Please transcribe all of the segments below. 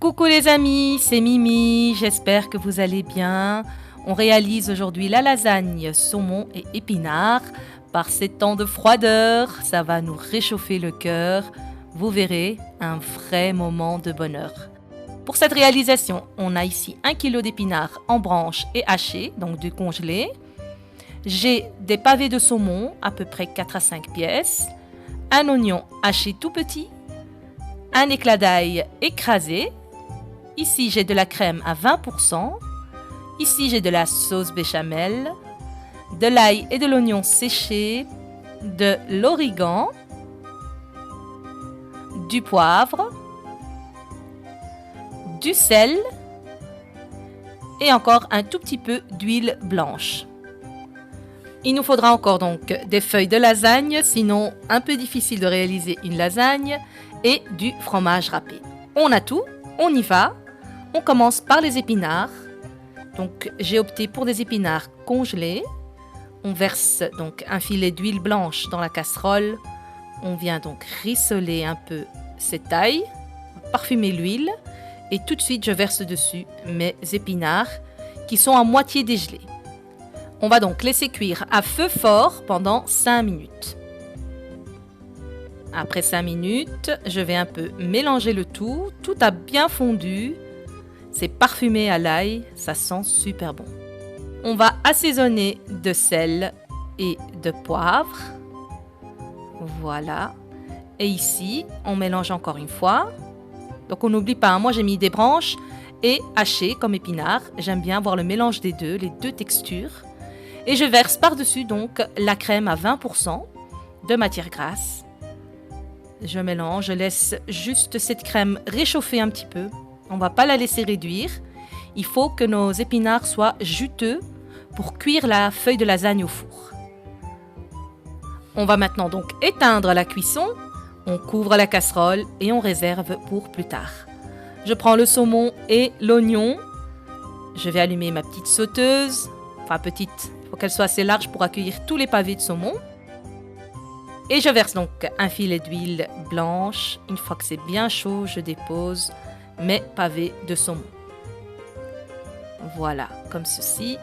Coucou les amis, c'est Mimi, j'espère que vous allez bien. On réalise aujourd'hui la lasagne saumon et épinards. Par ces temps de froideur, ça va nous réchauffer le cœur. Vous verrez, un vrai moment de bonheur. Pour cette réalisation, on a ici 1 kg d'épinards en branches et hachés, donc du congelé. J'ai des pavés de saumon, à peu près 4 à 5 pièces. Un oignon haché tout petit. Un éclat d'ail écrasé. Ici, j'ai de la crème à 20%. Ici, j'ai de la sauce béchamel, de l'ail et de l'oignon séché, de l'origan, du poivre, du sel et encore un tout petit peu d'huile blanche. Il nous faudra encore donc des feuilles de lasagne, sinon un peu difficile de réaliser une lasagne, et du fromage râpé. On a tout, on y va. On commence par les épinards. Donc j'ai opté pour des épinards congelés. On verse donc un filet d'huile blanche dans la casserole. On vient donc rissoler un peu cette ail, parfumer l'huile et tout de suite je verse dessus mes épinards qui sont à moitié dégelés. On va donc laisser cuire à feu fort pendant 5 minutes. Après 5 minutes, je vais un peu mélanger le tout. Tout a bien fondu. C'est parfumé à l'ail, ça sent super bon. On va assaisonner de sel et de poivre. Voilà. Et ici, on mélange encore une fois. Donc on n'oublie pas, moi j'ai mis des branches et hachées comme épinards. J'aime bien avoir le mélange des deux, les deux textures. Et je verse par-dessus donc la crème à 20% de matière grasse. Je mélange, je laisse juste cette crème réchauffer un petit peu. On ne va pas la laisser réduire. Il faut que nos épinards soient juteux pour cuire la feuille de lasagne au four. On va maintenant donc éteindre la cuisson. On couvre la casserole et on réserve pour plus tard. Je prends le saumon et l'oignon. Je vais allumer ma petite sauteuse. Enfin petite, il faut qu'elle soit assez large pour accueillir tous les pavés de saumon. Et je verse donc un filet d'huile blanche. Une fois que c'est bien chaud, je dépose mes pavés de saumon. Voilà, comme ceci.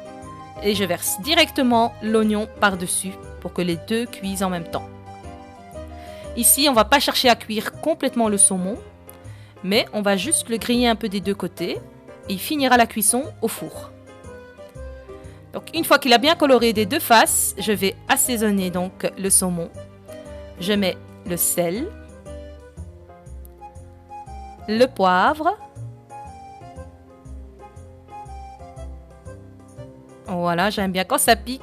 Et je verse directement l'oignon par-dessus pour que les deux cuisent en même temps. Ici, on ne va pas chercher à cuire complètement le saumon, mais on va juste le griller un peu des deux côtés et il finira la cuisson au four. Donc, une fois qu'il a bien coloré des deux faces, je vais assaisonner donc le saumon. Je mets le sel, le poivre. Voilà, j'aime bien quand ça pique.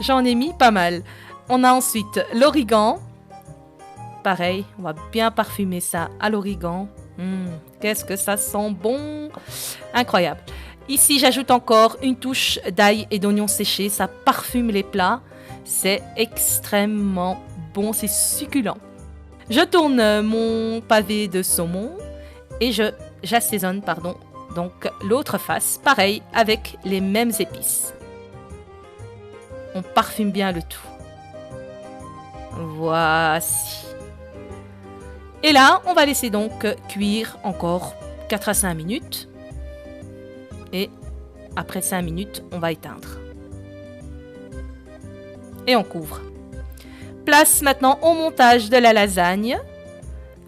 J'en ai mis pas mal. On a ensuite l'origan. Pareil, on va bien parfumer ça à l'origan. Qu'est-ce que ça sent bon! Incroyable. Ici, j'ajoute encore une touche d'ail et d'oignon séché. Ça parfume les plats. C'est extrêmement bon, c'est succulent. Je tourne mon pavé de saumon et j'assaisonne donc l'autre face, pareil, avec les mêmes épices. On parfume bien le tout. Voici. Et là, on va laisser donc cuire encore 4 à 5 minutes. Et après 5 minutes, on va éteindre. Et on couvre. Place maintenant au montage de la lasagne.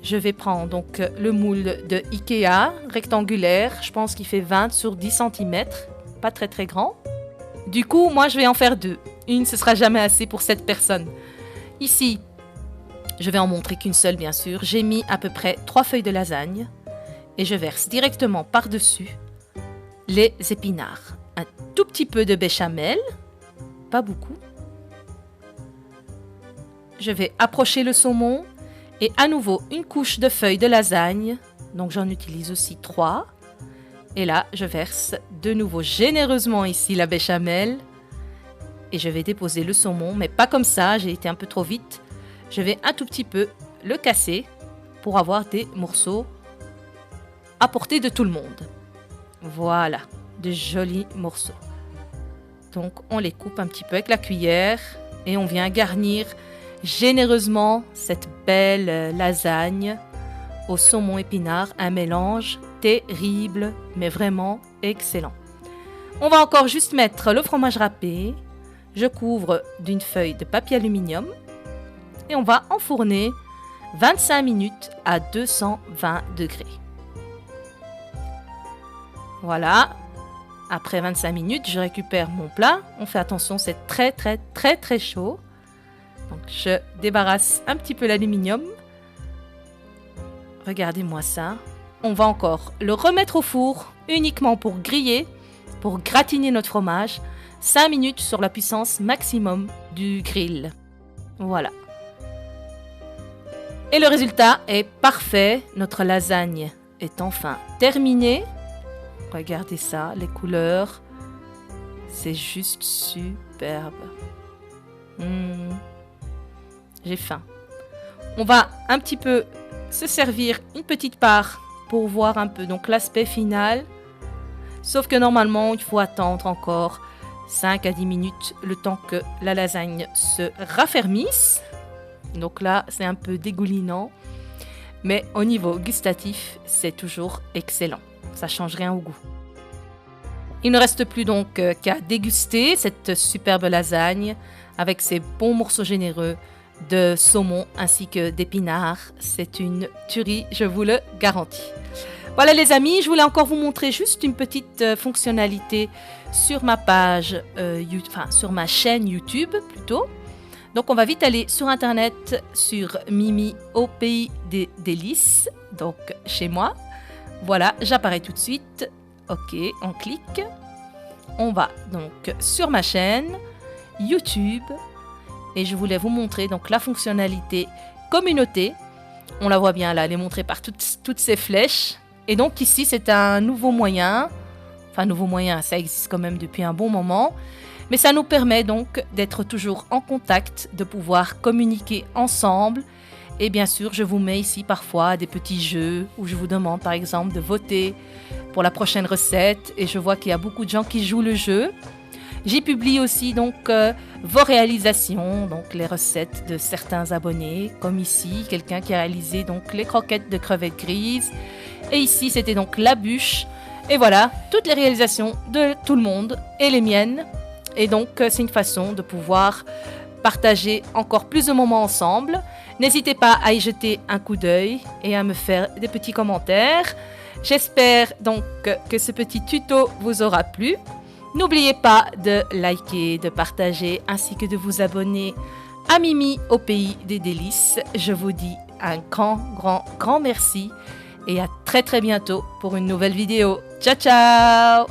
Je vais prendre donc le moule de Ikea, rectangulaire. Je pense qu'il fait 20 sur 10 cm. Pas très très grand. Du coup, moi je vais en faire 2. Une, ce sera jamais assez pour cette personne. Ici, je vais en montrer qu'une seule bien sûr. J'ai mis à peu près 3 feuilles de lasagne. Et je verse directement par-dessus les épinards. Un tout petit peu de béchamel. Pas beaucoup. Je vais approcher le saumon et à nouveau une couche de feuilles de lasagne. Donc j'en utilise aussi 3. Et là, je verse de nouveau généreusement ici la béchamel. Et je vais déposer le saumon, mais pas comme ça, j'ai été un peu trop vite. Je vais un tout petit peu le casser pour avoir des morceaux à portée de tout le monde. Voilà, de jolis morceaux. Donc on les coupe un petit peu avec la cuillère et on vient garnir généreusement cette belle lasagne au saumon épinard, un mélange terrible, mais vraiment excellent. On va encore juste mettre le fromage râpé. Je couvre d'une feuille de papier aluminium et on va enfourner 25 minutes à 220 degrés. Voilà. Après 25 minutes, je récupère mon plat. On fait attention, c'est très chaud. Donc je débarrasse un petit peu l'aluminium. Regardez-moi ça. On va encore le remettre au four uniquement pour griller, pour gratiner notre fromage. 5 minutes sur la puissance maximum du grill. Voilà. Et le résultat est parfait. Notre lasagne est enfin terminée. Regardez ça, les couleurs. C'est juste superbe. J'ai faim. On va un petit peu se servir une petite part pour voir un peu donc l'aspect final. Sauf que normalement, il faut attendre encore 5 à 10 minutes le temps que la lasagne se raffermisse. Donc là, c'est un peu dégoulinant. Mais au niveau gustatif, c'est toujours excellent. Ça change rien au goût. Il ne reste plus donc qu'à déguster cette superbe lasagne avec ses bons morceaux généreux de saumon ainsi que d'épinards. C'est une tuerie, je vous le garantis. Voilà les amis, je voulais encore vous montrer juste une petite fonctionnalité sur ma page, sur ma chaîne YouTube plutôt. Donc on va vite aller sur internet, sur Mimi au pays des délices, donc chez moi. Voilà, j'apparais tout de suite. Ok, on clique. On va donc sur ma chaîne YouTube et je voulais vous montrer donc la fonctionnalité communauté. On la voit bien là, elle est montrée par toutes ces flèches. Et donc ici, c'est un nouveau moyen. Enfin, nouveau moyen, ça existe quand même depuis un bon moment. Mais ça nous permet donc d'être toujours en contact, de pouvoir communiquer ensemble. Et bien sûr, je vous mets ici parfois des petits jeux où je vous demande par exemple de voter pour la prochaine recette. Et je vois qu'il y a beaucoup de gens qui jouent le jeu. J'y publie aussi donc vos réalisations, donc les recettes de certains abonnés, comme ici, quelqu'un qui a réalisé donc les croquettes de crevettes grises. Et ici, c'était donc la bûche. Et voilà, toutes les réalisations de tout le monde et les miennes. Et donc, c'est une façon de pouvoir partager encore plus de moments ensemble. N'hésitez pas à y jeter un coup d'œil et à me faire des petits commentaires. J'espère donc que ce petit tuto vous aura plu. N'oubliez pas de liker, de partager ainsi que de vous abonner à Mimi au pays des délices. Je vous dis un grand merci et à très bientôt pour une nouvelle vidéo. Ciao ciao!